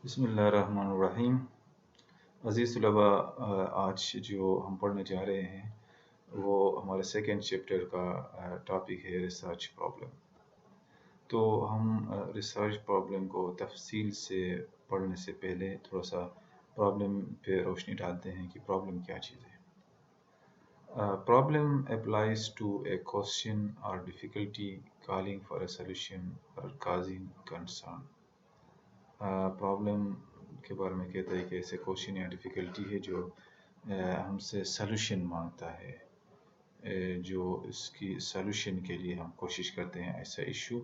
بسم اللہ الرحمن الرحیم۔ عزیز طلباء، آج جو ہم پڑھنے جا رہے ہیں وہ ہمارے سیکنڈ چیپٹر کا ٹاپک ہے ریسرچ پرابلم۔ تو ہم ریسرچ پرابلم کو تفصیل سے پڑھنے سے پہلے تھوڑا سا پرابلم پہ روشنی ڈالتے ہیں کہ پرابلم کیا چیز ہے۔ Problem applies to a question or difficulty calling for a solution or causing concern۔ Problem کے بارے میں کہتا ہے کہ ایسے کوشچن یا ڈیفیکلٹی ہے جو ہم سے سلوشن مانگتا ہے، جو اس کی سلوشن کے لیے ہم کوشش کرتے ہیں، ایسا ایشو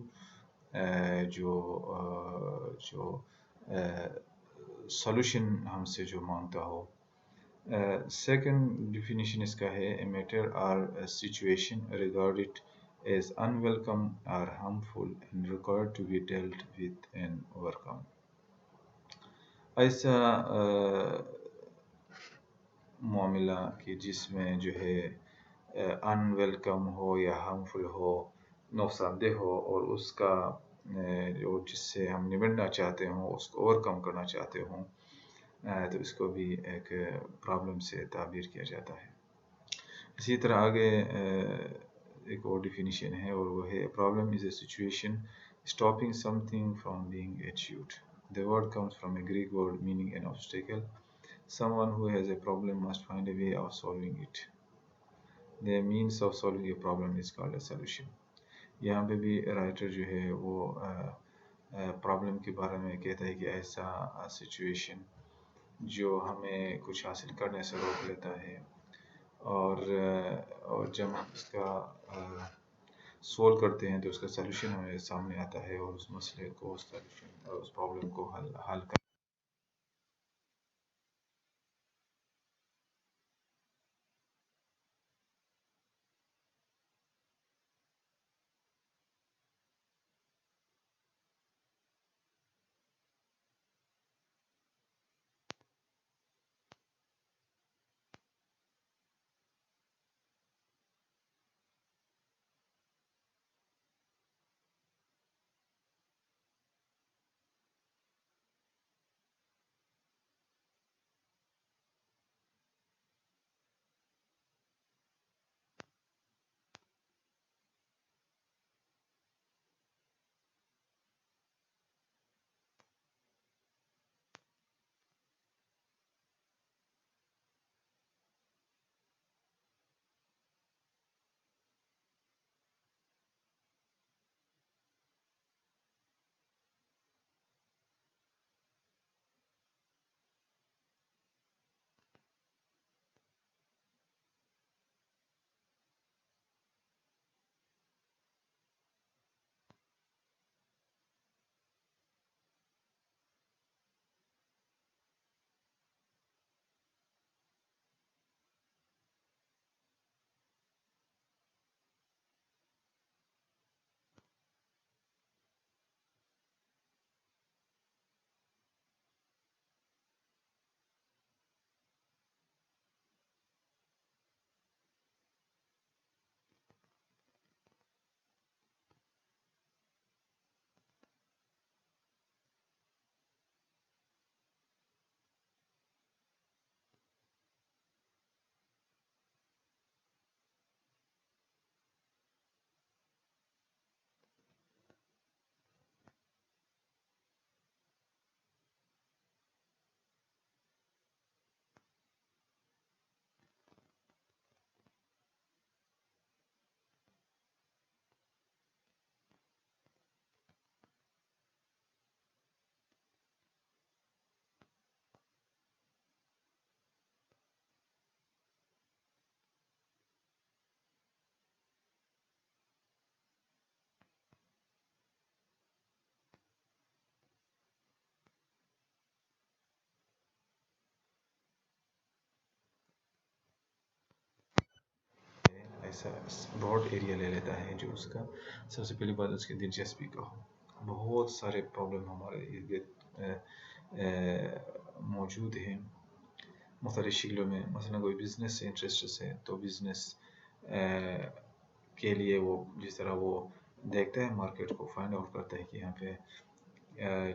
جو جو سلوشن ہم سے جو مانگتا ہو۔ سیکنڈ ڈیفینیشن اس کا ہے اے میٹر اور situation regarded as unwelcome or harmful and required to be dealt with and overcome۔ ایسا معاملہ کہ جس میں جو ہے ان ویلکم ہو یا ہارمفل ہو، نقصان دہ ہو، اور اس کا جو جس سے ہم نمٹنا چاہتے ہوں، اس کو اوور کم کرنا چاہتے ہوں، تو اس کو بھی ایک پرابلم سے تعبیر کیا جاتا ہے۔ اسی طرح آگے ایک اور ڈیفینیشن ہے، اور وہ ہے problem is a situation stopping something from being achieved۔ The word comes from a Greek word meaning an obstacle۔ Someone who has a problem must find a way of solving it۔ The means of solving a problem is called a solution۔ یہاں پہ بھی writer جو ہے وہ problem کے بارے میں کہتا ہے کہ ایسا سچویشن جو ہمیں کچھ حاصل کرنے سے روک لیتا ہے، اور جب ہم اس کا سولو کرتے ہیں تو اس کا سلوشن ہمارے سامنے آتا ہے، اور اس مسئلے کو، اس سلوشن اور اس پرابلم کو حل کر ایسا براڈ ایریا لے لیتا ہے جو اس کا سب سے پہلی بات اس کی دلچسپی کا ہو۔ بہت سارے پرابلم ہمارے ارد گرد موجود ہیں مختلف شکلوں میں۔ مثلا کوئی بزنس سے انٹرسٹ ہے تو بزنس کے لیے وہ جس طرح وہ دیکھتا ہے مارکیٹ کو، فائنڈ آؤٹ کرتا ہے کہ یہاں پہ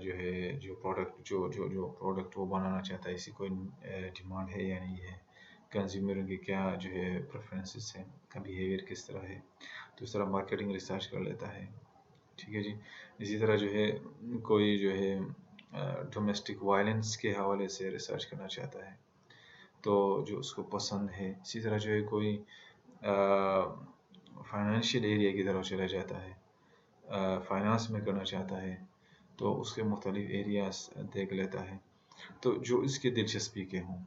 جو ہے جو پروڈکٹ جو پروڈکٹ وہ بنانا چاہتا ہے، اسی کوئی ڈیمانڈ ہے یا نہیں ہے، کنزیومر کی کیا جو ہے پریفرنسز ہیں، کا بیہیویئر کس طرح ہے، تو اس طرح مارکیٹنگ ریسرچ کر لیتا ہے. ٹھیک ہے جی. اسی طرح جو ہے کوئی جو ہے ڈومیسٹک وائلنس کے حوالے سے ریسرچ کرنا چاہتا ہے تو جو اس کو پسند ہے. اسی طرح جو ہے کوئی فائنینشیل ایریا کی طرف چلا جاتا ہے، فائنانس میں کرنا چاہتا ہے تو اس کے مختلف ایریاز دیکھ لیتا ہے تو جو اس کی دلچسپی کے ہوں.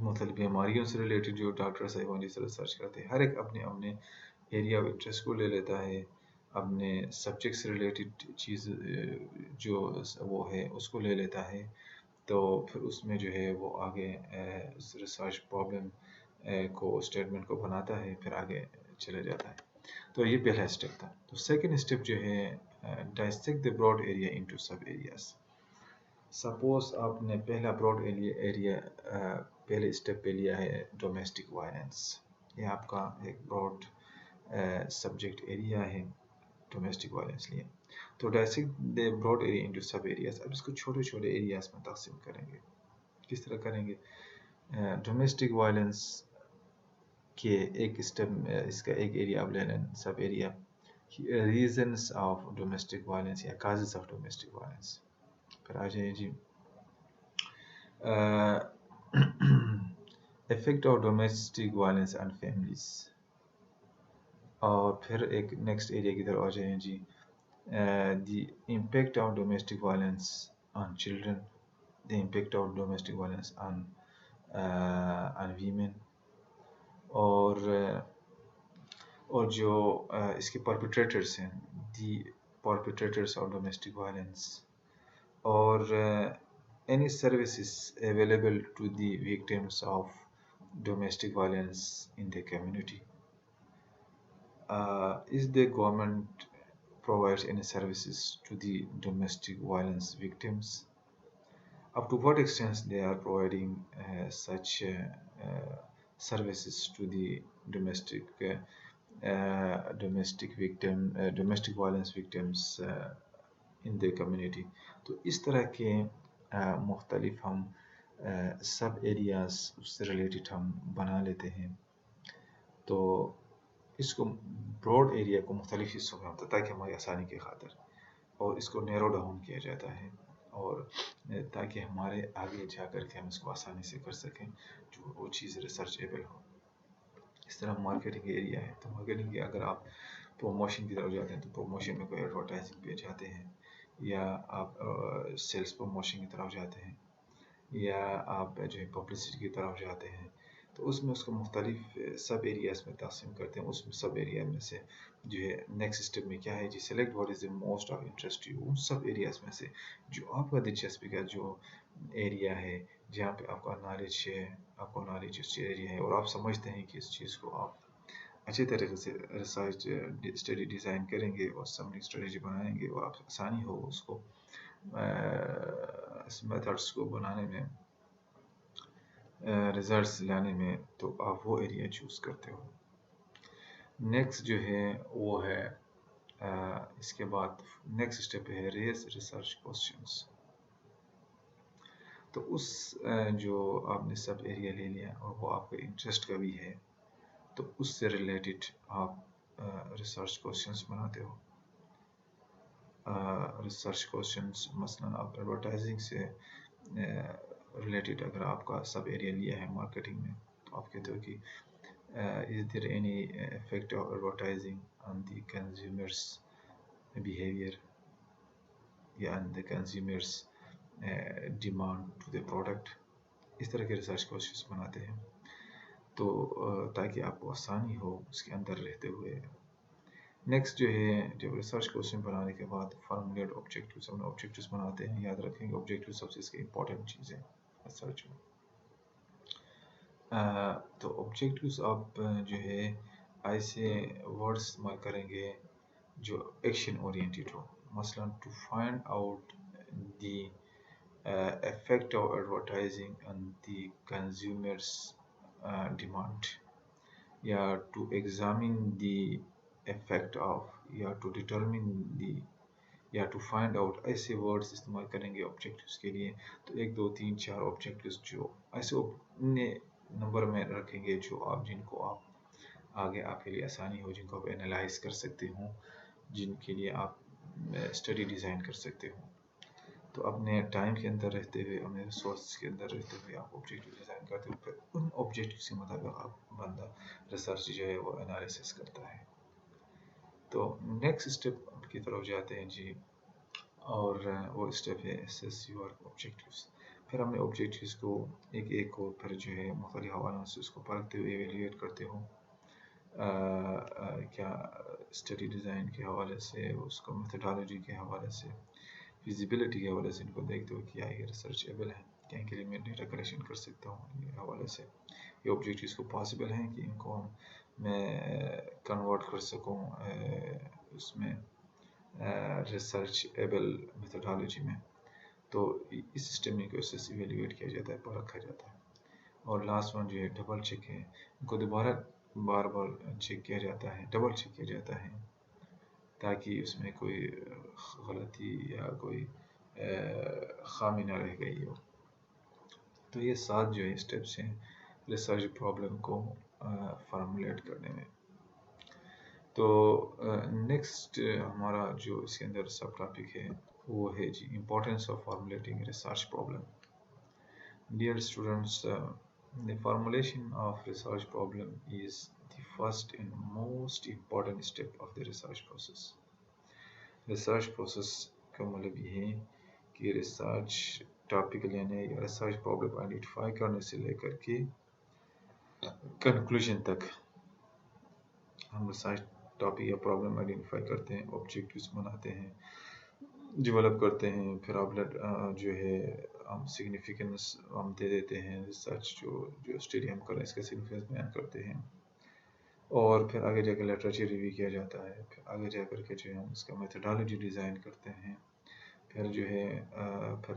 مختلف بیماریوں سے ریلیٹڈ جو ڈاکٹر صاحبان جس ریسرچ کرتے ہیں، ہر ایک اپنے اپنے ایریا آف انٹرسٹ کو لے لیتا ہے، اپنے سبجیکٹ سے ریلیٹڈ چیز جو وہ ہے اس کو لے لیتا ہے، تو پھر اس میں جو ہے وہ آگے اس ریسرچ پرابلم کو اسٹیٹمنٹ کو بناتا ہے، پھر آگے چلے جاتا ہے. تو یہ پہلا اسٹیپ تھا. تو سیکنڈ اسٹیپ جو ہے dissect the broad area into sub areas. Suppose آپ نے پہلا براڈ ایریا پہلے اسٹیپ پہ لیا ہے ڈومیسٹک وائلنس. یہ آپ کا ایک براڈ سبجیکٹ ایریا ہے، ڈومیسٹک وائلنس لیے. تو dissect the broad area into sub areas. اب اس کو چھوٹے چھوٹے ایریاز میں تقسیم کریں گے. کس طرح کریں گے؟ ڈومیسٹک وائلنس کے ایک اسٹیپ، اس کا ایک ایریا آپ لے لیں، سب area reasons of domestic violence یا کازز آف ڈومیسٹک وائلنس. پھر آ جائیں جی effect of domestic violence on families. اور پھر ایک نیکسٹ ایریا کی طرف آ جائیں جی the impact of domestic violence on children, the impact of domestic violence on women, اور جو اس کے پرپیٹریٹرس ہیں، the perpetrators of domestic violence, اور any services available to the victims of domestic violence in the community. Is the government provides any services to the domestic violence victims? Up to what extent they are providing such services to the domestic violence victims in the community. تو اس طرح کے مختلف ہم سب areas اس سے related ہم بنا لیتے ہیں. تو اس کو براڈ ایریا کو مختلف حصوں میں ہوتا ہے تاکہ ہماری آسانی کی خاطر، اور اس کو نیرو ڈاؤن کیا جاتا ہے، اور تاکہ ہمارے آگے جا کر کے ہم اس کو آسانی سے کر سکیں جو وہ چیز ریسرچیبل ہو. اس طرح مارکیٹنگ ایریا ہے. تو مارکیٹنگ کی اگر آپ پروموشن کی طرف جاتے ہیں تو پروموشن میں کوئی ایڈورٹائزنگ پہ جاتے ہیں، یا آپ سیلس پروموشن کی طرف جاتے ہیں، یا آپ جو ہے پبلسٹی کی طرف جاتے ہیں، تو اس میں اس کو مختلف سب ایریاز میں تقسیم کرتے ہیں. اس میں سب ایریا میں سے جو ہے نیکسٹ اسٹیپ میں کیا ہے جی select what is the most of interest you. ان سب ایریاز میں سے جو آپ کا دلچسپی کا جو ایریا ہے، جہاں پہ آپ کا نالج ہے، آپ کو نالج اس ایریا ہے، اور آپ سمجھتے ہیں کہ اس چیز کو آپ اچھی طریقے سے ریسرچ اسٹڈی ڈیزائن کریں گے اور سمری اسٹریٹجی بنائیں گے، اور آپ آسانی ہو اس کو میتھڈس کو بنانے میں، ریزلٹس لانے میں، تو آپ وہ ایریا چوز کرتے ہو. نیکسٹ جو ہے وہ ہے اس کے بعد نیکسٹ اسٹیپ ہے ریز ریسرچ کوسچنس. تو اس جو آپ نے سب ایریا لے لیا اور وہ آپ کا انٹرسٹ کا بھی ہے، تو اس سے ریلیٹڈ آپ ریسرچ کوسچنس بناتے ہو. ریسرچ کوسچنس مثلاً آپ ایڈورٹائزنگ سے ریلیٹڈ اگر آپ کا سب ایریا لیا ہے مارکیٹنگ میں، تو آپ کہتے ہو کہ is there any effect of advertising on the consumers behavior یا on the consumers demand to the product. اس طرح کے ریسرچ کوسچنس بناتے ہیں تو تاکہ آپ کو آسانی ہو اس کے اندر رہتے ہوئے. نیکسٹ جو ہے جب ریسرچ کوسچن بنانے کے بعد فارمولیٹ آبجیکٹیوز، ہم آبجیکٹیوز بناتے ہیں. یاد رکھیں گے آبجیکٹیو سب سے اس کی امپورٹنٹ چیز ہے ریسرچ میں. تو آبجیکٹیوز آپ جو ہے ایسے ورڈ استعمال کریں گے جو ایکشن اورینٹیڈ ہو. مثلا to find out the effect of advertising on the consumer's demand, یا to examine the effect of، یا to determine the، یا ٹو فائنڈ آؤٹ ایسے ورڈز استعمال کریں گے آبجیکٹیوز کے لیے. تو 1 2 3 4 آبجیکٹیوز جو ایسے نمبر میں رکھیں گے جو جن کو آپ آگے آپ کے لیے آسانی ہو، جن کو آپ انالائز کر سکتے ہوں، جن کے لیے آپ اسٹڈی ڈیزائن کر سکتے ہوں. تو اپنے ٹائم کے اندر رہتے ہوئے، اپنے ریسورسز کے اندر رہتے ہوئے آپ آبجیکٹیو ڈیزائن کرتے ہوئے پھر ان آبجیکٹیو کے مطابق آپ بندہ ریسرچ جو ہے وہ انالیسس کرتا ہے. تو نیکسٹ اسٹیپ کی طرف جاتے ہیں جی، اور وہ اسٹیپ ہے اسیس یور آبجیکٹیوز. پھر ہم نے آبجیکٹیوز کو ایک کو پھر جو ہے مختلف حوالوں سے اس کو پرکھتے ہوئے ایویلیویٹ کرتے ہوں، کیا اسٹڈی ڈیزائن کے حوالے سے، اس کو میتھڈالوجی کے حوالے سے، فیزیبلٹی کے حوالے سے ان کو دیکھتے ہوئے کیا یہ ریسرچیبل ہے، کیا ان کے لیے میں ڈیٹا کلیکشن کر سکتا ہوں. یہ حوالے سے یہ آبجیکٹیوز کو پاسبل ہیں کہ ان کو میں کنورٹ کر سکوں اس میں ریسرچیبل میتھڈالوجی میں. تو اس سسٹم کو اسے ایویلیویٹ کیا جاتا ہے، پرکھا جاتا ہے. اور لاسٹ ون جو ہے ڈبل چیک ہے، ان کو دوبارہ بار چیک کیا جاتا ہے، ڈبل چیک کیا جاتا ہے تاکہ اس میں کوئی غلطی یا کوئی خامی نہ رہ گئی ہو. تو یہ 7 جو ہے اسٹیپس ہیں ریسرچ پرابلم کو فارمولیٹ کرنے میں. تو نیکسٹ ہمارا جو اس کے اندر سب ٹاپک ہے وہ ہے جی importance of formulating research problem. Dear students, the formulation of research problem is the first and most important step of the research process. Research process کا مطلب یہ ہے کہ ریسرچ ٹاپک لینے یا ریسرچ پرابلم آئیڈینٹیفائی کرنے سے لے کر کے کنکلوژن تک ہم ریسرچ ٹاپک یا پرابلم آئیڈینٹیفائی کرتے ہیں، آبجیکٹیوز بناتے ہیں، ڈیولپ کرتے ہیں، پھر جو ہے ہم سگنیفیکنس ہم دے دیتے ہیں، ریسرچ جو اسٹڈی ہم کر رہے ہیں اس کا سگنیفیکنس بیان کرتے ہیں، اور پھر آگے جا کے لٹریچر ریویو کیا جاتا ہے، پھر آگے جا کر کے جو ہے ہم اس کا میتھڈالوجی ڈیزائن کرتے ہیں، پھر جو ہے پھر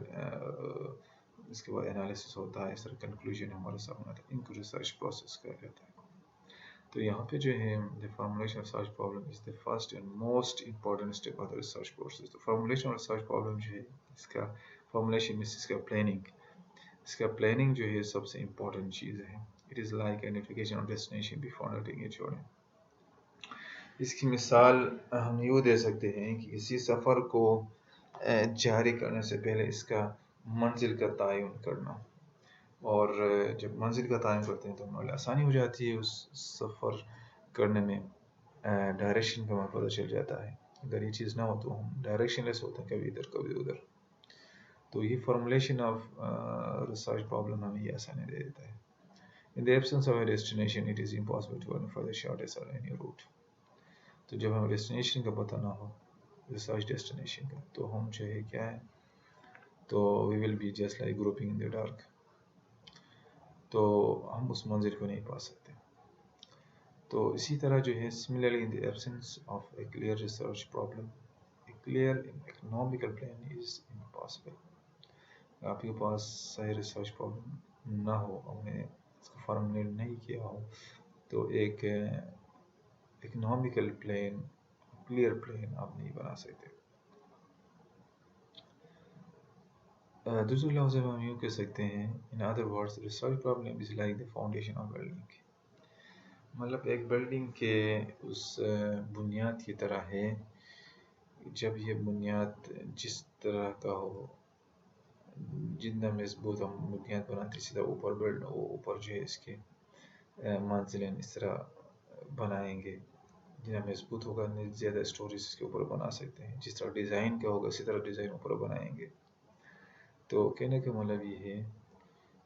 اس کے بعد انالیسس ہوتا ہے، اس طرح کنکلوژن ہمارے سامنے آتا ہے. ان کو ریسرچ پروسیس کہا جاتا ہے. تو یہاں پہ جو ہے the formulation of research problem is the first and most important step of the research process. تو formulation of research problem جو ہے اس کا formulation میں اس کا planning، اس کا planning جو ہے سب سے important چیز ہے. It is like identification of destination before undertaking a journey. اس کی مثال ہم یوں دے سکتے ہیں کہ کسی سفر کو جاری کرنے سے پہلے اس کا منزل کا تعین کرنا، اور جب منزل کا تعین کرتے ہیں تو ہمیں آسانی ہو جاتی ہے اس سفر کرنے میں، ڈائریکشن کا ہمیں پتہ چل جاتا ہے. اگر یہ چیز نہ ہو تو ہم ڈائریکشن لیس ہوتے ہیں، کبھی ادھر کبھی ادھر. تو یہ فارمولیشن آف ریسرچ پرابلم ہمیں یہ آسانی دے دیتا ہے. In the absence of a destination, it is impossible to identify the shortest or any route. تو جب ہمیں ڈیسٹینیشن کا پتہ نہ ہو، ریسرچ ڈیسٹینیشن کا، تو ہم جو ہے کیا ہے، تو we will be just like groping in the dark. تو ہم اس منزل کو نہیں پا سکتے. تو اسی طرح جو ہے similarly in the absence of a clear research problem, a clear and economical plan is impossible. آپ کے پاس صحیح ریسرچ پرابلم نہ ہو، ہم نے اس کو فارمولیٹ نہیں کیا ہو، تو ایک اکنامیکل پلان، کلیئر پلان آپ نہیں بنا سکتے. دوسرے لفظ میں ہم یوں کہہ سکتے ہیں in other words research problem is like the foundation of building. مطلب ایک بلڈنگ کے اس بنیاد کی طرح ہے. جب یہ بنیاد جس طرح کا ہو، جتنا مضبوط ہم بنیاد بناتے سیدھا اوپر جو ہے اس کے منزلیں اس طرح بنائیں گے، جتنا مضبوط ہوگا زیادہ اسٹوریز اس کے اوپر بنا سکتے ہیں. جس طرح ڈیزائن کا ہوگا اسی طرح ڈیزائن اوپر بنائیں گے. تو کہنے کا مطلب یہ ہے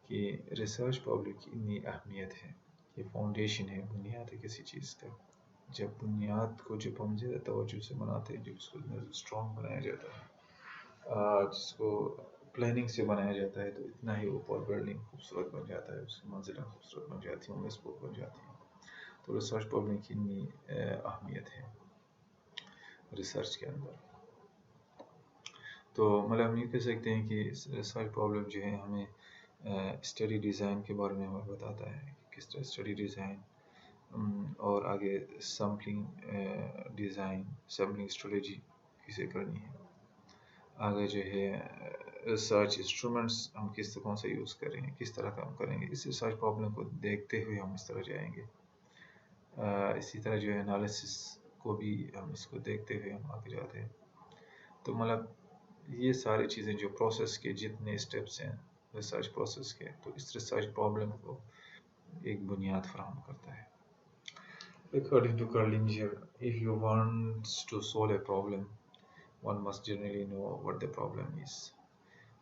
کہ ریسرچ پرابلم کی اتنی اہمیت ہے، یہ فاؤنڈیشن ہے، بنیاد ہے کسی چیز کا. جب بنیاد کو جب ہم زیادہ توجہ سے بناتے ہیں، جب اس کو اسٹرانگ بنایا جاتا ہے، جس کو پلاننگ سے بنایا جاتا ہے، تو اتنا ہی اوپر بلڈنگ خوبصورت بن جاتا ہے، اس کی منزلیں خوبصورت بن جاتی ہیں، مضبوط بن جاتی ہیں. تو ریسرچ پرابلم کی اتنی اہمیت ہے ریسرچ کے اندر. تو مطلب ہم یہ کہہ سکتے ہیں کہ ریسرچ پرابلم جو ہے ہمیں اسٹڈی ڈیزائن کے بارے میں ہمیں بتاتا ہے، کس طرح اسٹڈی ڈیزائن اور آگے سیمپلنگ ڈیزائن، سیمپلنگ اسٹریٹجی کسے کرنی ہے. آگے جو ہے ریسرچ انسٹرومنٹس ہم کون سے یوز کریں گے، کس طرح کام کریں گے، اس ریسرچ پرابلم کو دیکھتے ہوئے ہم اس طرح جائیں گے. اسی طرح جو ہے انالیسس کو بھی ہم اس کو دیکھتے ہوئے ہم آگے جاتے ہیں. تو مطلب یہ ساری چیزیں جو پروسیس کے جتنے اسٹیپس ہیں ریسرچ پروسیس کے، تو اس ریسرچ پرابلم کو ایک بنیاد فراہم کرتا ہے. According to Carlinger, if you want to solve a problem, one must generally know what the problem is.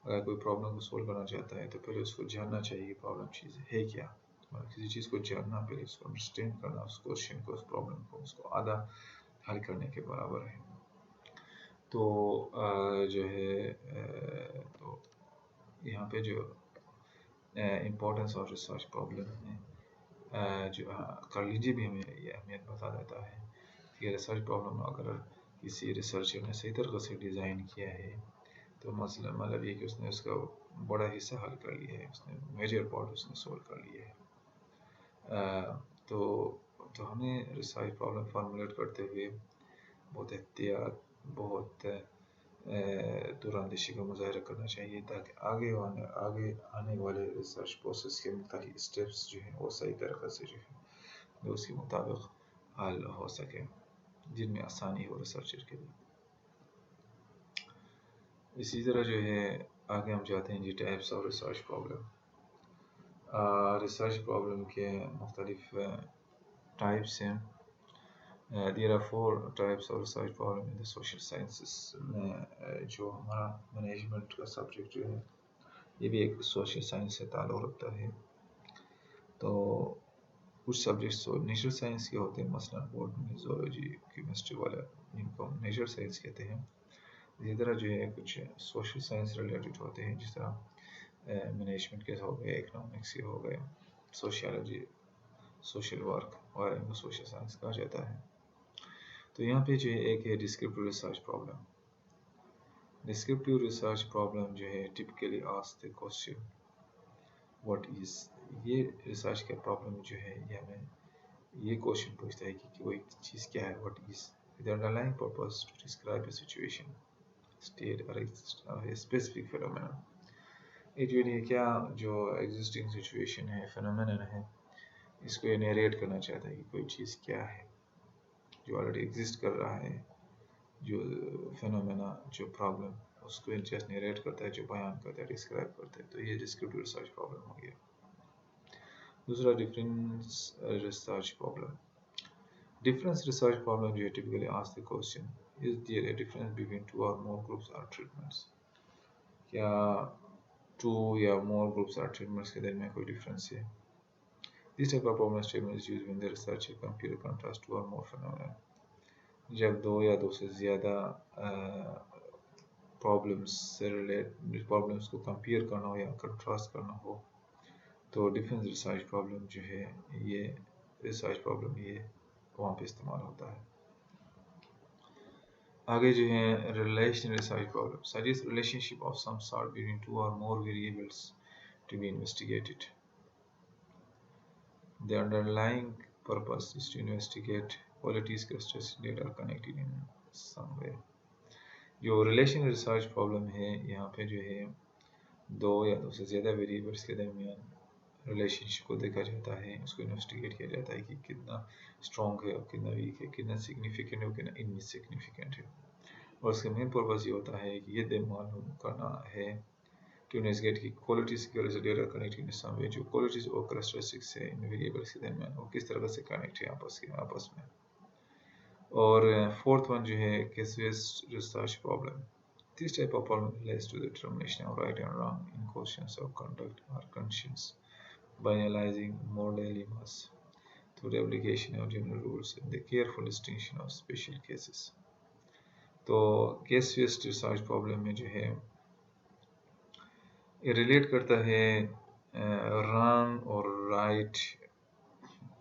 اگر کوئی پرابلم کو سولو کرنا چاہتا ہے تو پہلے اس کو جاننا چاہیے کہ پرابلم چیز ہے کیا. کسی چیز کو جاننا، پہلے اس کو انڈرسٹینڈ کرنا، اس کوشچن کو، اس پرابلم کو، اس کو آدھا حل کرنے کے برابر ہے. تو جو ہے تو یہاں پہ جو امپورٹنس آف ریسرچ پرابلم ہے، جو کارلیجی بھی ہمیں یہ اہمیت بتا دیتا ہے کہ ریسرچ پرابلم اگر کسی ریسرچر نے صحیح طریقے سے ڈیزائن کیا ہے تو مسئلہ مطلب یہ کہ اس نے اس کا بڑا حصہ حل کر لیا ہے، اس نے میجر پارٹ اس نے سولو کر لیا ہے. تو ہمیں ریسرچ پرابلم فارمولیٹ کرتے ہوئے بہت احتیاط، بہت دور اندیشی کا مظاہرہ کرنا چاہیے تاکہ آگے آنے والے ریسرچ پروسیس کے مختلف اسٹیپس جو ہیں وہ صحیح طریقے سے جو ہے اس کے مطابق حل ہو سکے، جن میں آسانی ہو ریسرچر کے لیے. اسی طرح جو ہے آگے ہم جاتے ہیں جی types of research problem. Research problem کے مختلف ٹائپس ہیں. There are 4 types of research problem in the social sciences. جو ہمارا مینجمنٹ کا سبجیکٹ جو ہے یہ بھی ایک سوشل سائنس سے تعلق رکھتا ہے. تو کچھ سبجیکٹس نیچرل سائنس کے ہوتے ہیں، مثلا بوٹنی، زولوجی، کیمسٹری والا، جن کو ہم نیچرل سائنس کہتے ہیں. اسی طرح جو ہے کچھ سوشل سائنس ریلیٹڈ ہوتے ہیں، جس طرح مینجمنٹ کے ہو گئے، اکنامکس کے ہو گئے، سوشیالوجی، سوشل ورک وغیرہ، ان کو سوشل سائنس کہا جاتا ہے. تو یہاں پہ جو ہے ایک ہے descriptive research problem. Descriptive research problem جو ہے typically ask the question what is. یہ ریسرچ کا پرابلم جو ہے یہ ہمیں یہ کوشچن پوچھتا ہے کہ کوئی چیز کیا ہے، what is the underlying purpose to describe a situation, state or a specific phenomenon. یہ جو ہے کیا جو ایگزسٹنگ سچویشن ہے، فینومینن ہے، اس کو یہ نیریٹ کرنا چاہتا ہے کہ کوئی چیز کیا ہے جو آلریڈی ایگزسٹ کر رہا ہے، جو فینومینا، جو پرابلم، اس کو جسٹ نیریٹ کرتا ہے، جو بیان کرتا ہے، ڈسکرائب کرتا ہے. تو یہ ڈسکرپٹیو ریسرچ پرابلم ہو گیا. دوسرا difference research problem. Difference research problem جو ہے typically ask the question is there a difference between 2 or more groups or treatments. کیا 2 یا more groups or treatments کے درمیان کوئی ڈفرینس ہے. This type of problem statement is used when the researcher compare or contrast 2 or more phenomena. جب 2 یا 2 سے زیادہ پرابلمس کو کمپیئر کرنا ہو یا کنٹراسٹ کرنا ہو تو ڈفرینس ریسرچ پرابلم جو ہے یہ ریسرچ پرابلم یہ وہاں پہ استعمال ہوتا ہے. آگے جو ہے relation research problem. Suggest relation ship of some sort between 2 or more variables to be investigated. The underlying purpose is to investigate qualities, characteristics, data are connected in some way. جو ریلیشن ریسرچ پرابلم ہے یہاں پہ جو ہے 2 یا 2 سے زیادہ variables کے درمیان ریلیشن شپ کو دیکھا جاتا ہے، اس کو انویسٹیگیٹ کیا جاتا ہے کہ کتنا اسٹرانگ ہے اور کتنا ویک ہے، کتنا سگنیفیکنٹ ہے اور کتنا انسگنیفیکنٹ ہے. اور اس کا مین پرپز یہ ہوتا ہے کہ یہ معلوم کرنا ہے ٹو انویسٹیگیٹ کی کوالٹیز کی ڈیٹا کنیکٹنگ ان سم وے، جو کوالٹیز اور کریکٹرسٹکس ہے ان ویریبلس کے درمیان وہ کس طرح سے کنیکٹ ہے آپس میں. اور فورتھ ون جو ہے case based research problem. This type of problem relates to the determination of right and wrong in questions of conduct or conscience by analyzing moral dilemmas through the application of general rules and the careful distinction of special cases. تو case based research problem میں جو ہے یہ relate کرتا ہے wrong اور right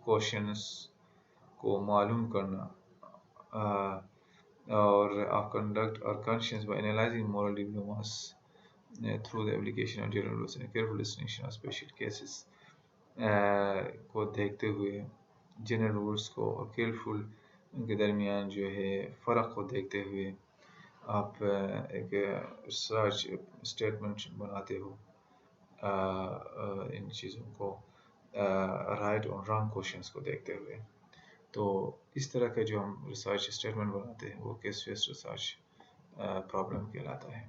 questions کو معلوم کرنا اور آف کنڈکٹ اور conscience by analysing moral dilemmas through the application of general rules and careful distinction of special cases کو دیکھتے ہوئے، جنرل رولز کو اور کیئرفل ان کے درمیان جو ہے فرق کو دیکھتے ہوئے آپ ایک ریسرچ اسٹیٹمنٹ بناتے ہو ان چیزوں کو، رائٹ اور رانگ کوشچنس کو دیکھتے ہوئے. تو اس طرح کا جو ہم ریسرچ اسٹیٹمنٹ بناتے ہیں وہ کیس بیسڈ ریسرچ پرابلم کہلاتا ہے.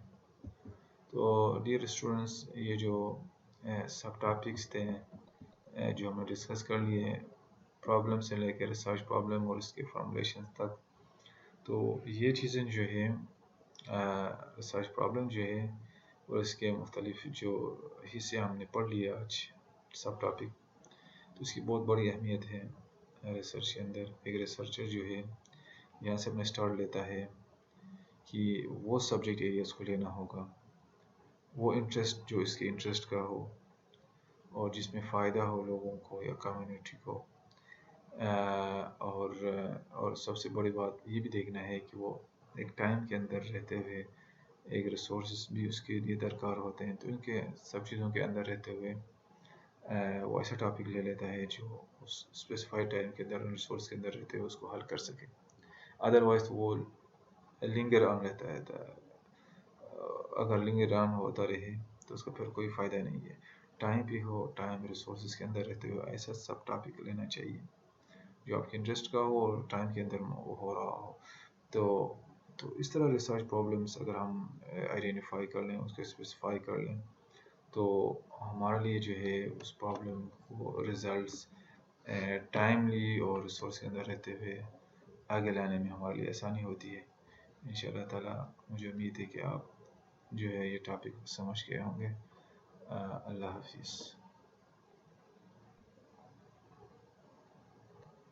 تو ڈیئر اسٹوڈنٹس، یہ جو سب ٹاپکس تھے جو ہم نے ڈسکس کر لیے، پرابلم سے لے کے ریسرچ پرابلم اور اس کے فارمولیشن تک. تو یہ چیزیں جو ہے ریسرچ پرابلم جو ہے اور اس کے مختلف جو حصے ہم نے پڑھ لیے آج سب ٹاپک، تو اس کی بہت بڑی اہمیت ہے ریسرچ کے اندر. ایک ریسرچر جو ہے یہاں سے اپنا اسٹارٹ لیتا ہے کہ وہ سبجیکٹ ایریاز کو لینا ہوگا، وہ انٹرسٹ جو اس کے انٹرسٹ کا ہو اور جس میں فائدہ ہو لوگوں کو یا کمیونٹی کو. اور سب سے بڑی بات یہ بھی دیکھنا ہے کہ وہ ایک ٹائم کے اندر رہتے ہوئے، ایک ریسورسز بھی اس کے لیے درکار ہوتے ہیں، تو ان کے سب چیزوں کے اندر رہتے ہوئے وہ ایسا ٹاپک لے لیتا ہے جو اس اسپیسیفائڈ ٹائم کے اندر ریسورس کے اندر رہتے ہوئے اس کو حل کر سکے. ادروائز وہ لنگر آن رہتا ہے. اگر لنگر آن ہوتا رہے تو اس کا پھر کوئی فائدہ نہیں ہے. ٹائم بھی ہو، ٹائم ریسورسز کے اندر رہتے ہوئے ایسا سب ٹاپک لینا چاہیے جو آپ کے انٹرسٹ کا ہو اور ٹائم کے اندر وہ ہو رہا ہو. تو اس طرح ریسرچ پرابلمس اگر ہم آئیڈینٹیفائی کر لیں، اس کو اسپیسیفائی کر لیں، تو ہمارے لیے جو ہے اس پرابلم کو ریزلٹس ٹائملی اور ریسورس کے اندر رہتے ہوئے آگے لانے میں ہمارے لیے آسانی ہوتی ہے. ان شاء اللہ تعالیٰ مجھے امید ہے کہ آپ جو ہے یہ ٹاپک سمجھ کے ہوں گے. اللہ حافظ.